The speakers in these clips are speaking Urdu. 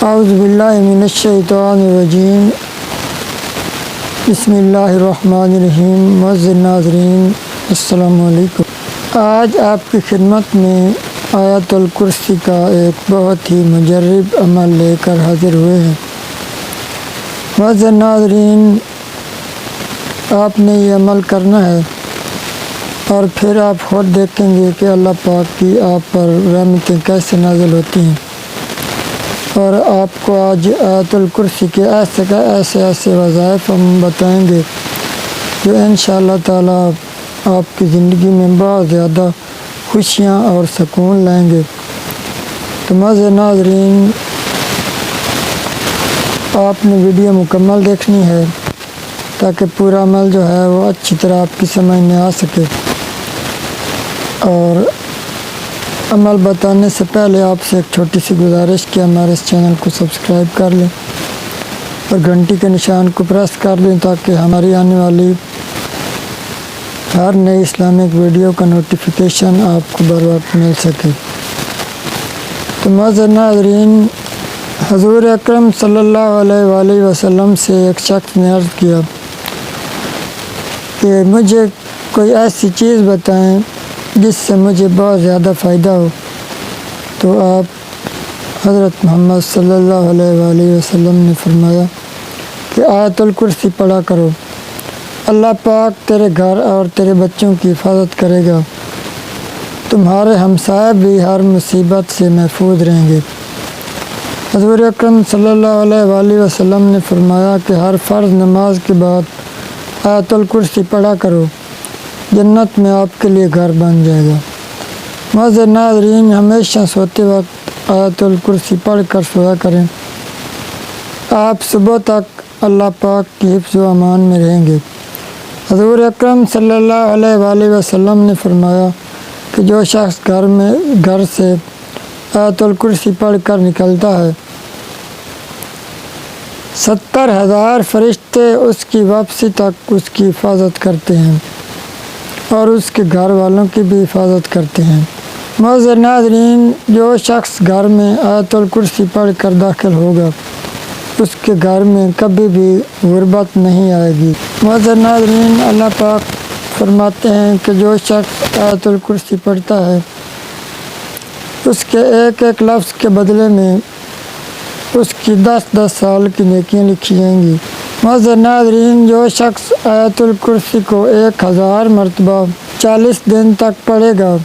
اعوذ باللہ من الشیطان الرجیم بسم اللہ الرحمن الرحیم۔ معزز ناظرین السلام علیکم۔ آج آپ کی خدمت میں آیت الکرسی کا ایک بہت ہی مجرب عمل لے کر حاضر ہوئے ہیں۔ معزز ناظرین، آپ نے یہ عمل کرنا ہے اور پھر آپ خود دیکھیں گے کہ اللہ پاک کی آپ پر رحمتیں کیسے نازل ہوتی ہیں، اور آپ کو آج آیت الکرسی کے ایسے وظائف ہم بتائیں گے جو انشاءاللہ تعالیٰ آپ کی زندگی میں بہت زیادہ خوشیاں اور سکون لائیں گے۔ تو معزز ناظرین، آپ نے ویڈیو مکمل دیکھنی ہے تاکہ پورا عمل جو ہے وہ اچھی طرح آپ کی سمجھ میں آ سکے، اور عمل بتانے سے پہلے آپ سے ایک چھوٹی سی گزارش کہ ہمارے اس چینل کو سبسکرائب کر لیں اور گھنٹی کے نشان کو پریس کر دیں تاکہ ہماری آنے والی ہر نئی اسلامک ویڈیو کا نوٹیفیکیشن آپ کو بر وقت مل سکے۔ تو معزز ناظرین، حضور اکرم صلی اللہ علیہ وآلہ وسلم سے ایک شخص نے عرض کیا کہ مجھے کوئی ایسی چیز بتائیں جس سے مجھے بہت زیادہ فائدہ ہو۔ تو آپ حضرت محمد صلی اللہ علیہ وآلہ وسلم نے فرمایا کہ آیت الکرسی پڑھا کرو، اللہ پاک تیرے گھر اور تیرے بچوں کی حفاظت کرے گا، تمہارے ہمسائے بھی ہر مصیبت سے محفوظ رہیں گے۔ حضور اکرم صلی اللہ علیہ وآلہ وسلم نے فرمایا کہ ہر فرض نماز کے بعد آیت الکرسی پڑھا کرو، جنت میں آپ کے لیے گھر بن جائے گا۔ معزز ناظرین، ہمیشہ سوتے وقت آیت الکرسی پڑھ کر سویا کریں، آپ صبح تک اللہ پاک کی حفظ و امان میں رہیں گے۔ حضور اکرم صلی اللہ علیہ وآلہ وسلم نے فرمایا کہ جو شخص گھر سے آیت الکرسی پڑھ کر نکلتا ہے، 70,000 فرشتے اس کی واپسی تک اس کی حفاظت کرتے ہیں اور اس کے گھر والوں کی بھی حفاظت کرتے ہیں۔ معزز ناظرین، جو شخص گھر میں آیت الکرسی پڑھ کر داخل ہوگا، اس کے گھر میں کبھی بھی غربت نہیں آئے گی۔ معزز ناظرین، اللہ پاک فرماتے ہیں کہ جو شخص آیت الکرسی پڑھتا ہے، اس کے ایک ایک لفظ کے بدلے میں اس کی 10 سال کی نیکیاں لکھی جائیں گی۔ معزز ناظرین، جو شخص آیت الکرسی کو 1000 مرتبہ 40 دن تک پڑھے گا،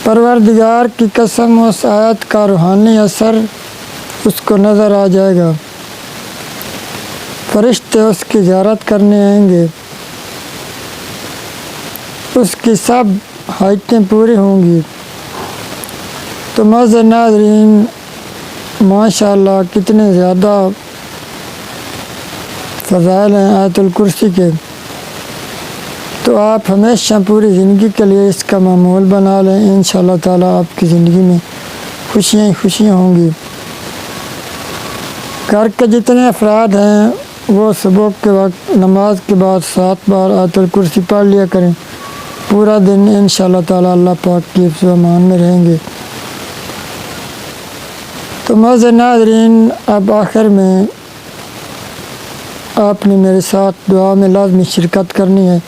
پروردگار کی قسم اس آیت کا روحانی اثر اس کو نظر آ جائے گا، فرشتے اس کی زیارت کرنے آئیں گے، اس کی سب حاجتیں پوری ہوں گی۔ تو معزز ناظرین، ماشاءاللہ کتنے زیادہ فضائل ہیں آیت الکرسی کے، تو آپ ہمیشہ پوری زندگی کے لیے اس کا معمول بنا لیں، انشاءاللہ تعالیٰ آپ کی زندگی میں خوشیاں ہی خوشیاں ہوں گی۔ گھر کے جتنے افراد ہیں وہ صبح کے وقت نماز کے بعد 7 بار آیت الکرسی پڑھ لیا کریں، پورا دن انشاءاللہ تعالیٰ اللہ پاک کی حفظ و امان میں رہیں گے۔ تو معزز ناظرین، اب آخر میں آپ نے میرے ساتھ دعا میں لازمی شرکت کرنی ہے۔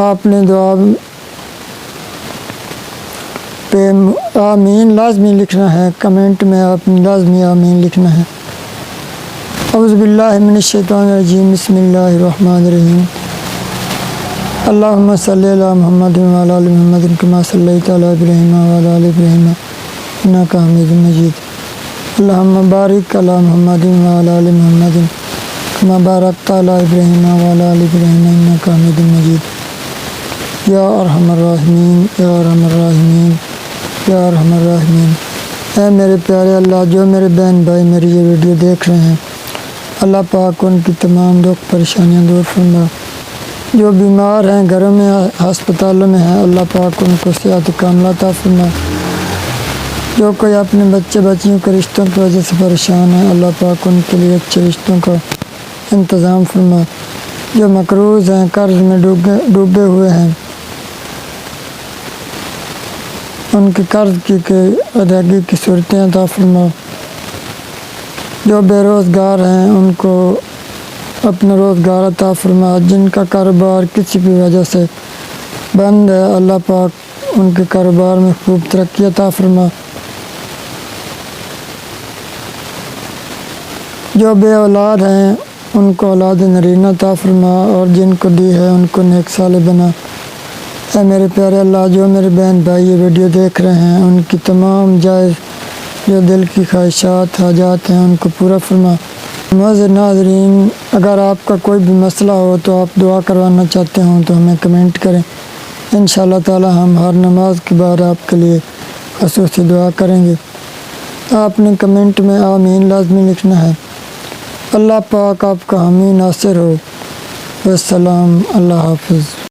آپ نے دعا پہ آمین لازمی لکھنا ہے، کمنٹ میں آپ نے لازمی آمین لکھنا ہے۔ اعوذ باللہ من الشیطان الرجیم، بسم اللہ الرحمن الرحیم۔ اللہم صلی علی محمد وعلی آل محمد کما صلیت علی ابراہیم وعلی آل ابراہیم انک حمید مجید۔ اللہم بارک علی محمد وعلی آل محمد کما بارکت علی ابراہیم وعلی آل ابراہیم انک حمید مجید۔ یا ارحم الراحمین، یا ارحم الراحمین، یا ارحم الراحمین۔ اے میرے پیارے اللہ، جو میرے بہن بھائی میری یہ ویڈیو دیکھ رہے ہیں، اللہ پاک ان کی تمام دکھ پریشانیاں دور فرما۔ جو بیمار ہیں، گھروں میں ہسپتالوں میں ہیں، اللہ پاک ان کو صحت کاملہ عطا فرما۔ جو کوئی اپنے بچے بچیوں کے رشتوں کی وجہ سے پریشان ہیں، اللہ پاک ان کے لیے اچھے رشتوں کا انتظام فرما۔ جو مقروض ہیں، قرض میں ڈوبے ہوئے ہیں، ان کے قرض کی ادائیگی کی صورتیں عطا فرما۔ جو بے روزگار ہیں ان کو اپنا روزگار عطا فرما، جن کا کاروبار کسی بھی وجہ سے بند ہے اللہ پاک ان کے کاروبار میں خوب ترقی عطا فرما، جو بے اولاد ہیں ان کو اولاد نرینہ عطا فرما، اور جن کو دی ہے ان کو نیک صالح بنا۔ اے میرے پیارے اللہ، جو میرے بہن بھائی یہ ویڈیو دیکھ رہے ہیں ان کی تمام جائز جو دل کی خواہشات حاجات ہیں ان کو پورا فرما۔ معزز ناظرین، اگر آپ کا کوئی بھی مسئلہ ہو تو آپ دعا کروانا چاہتے ہوں تو ہمیں کمنٹ کریں، انشاءاللہ تعالی ہم ہر نماز کے بعد آپ کے لیے خصوصی دعا کریں گے۔ آپ نے کمنٹ میں آمین لازمی لکھنا ہے۔ اللہ پاک آپ کا حامی ناصر ہو۔ والسلام، اللہ حافظ۔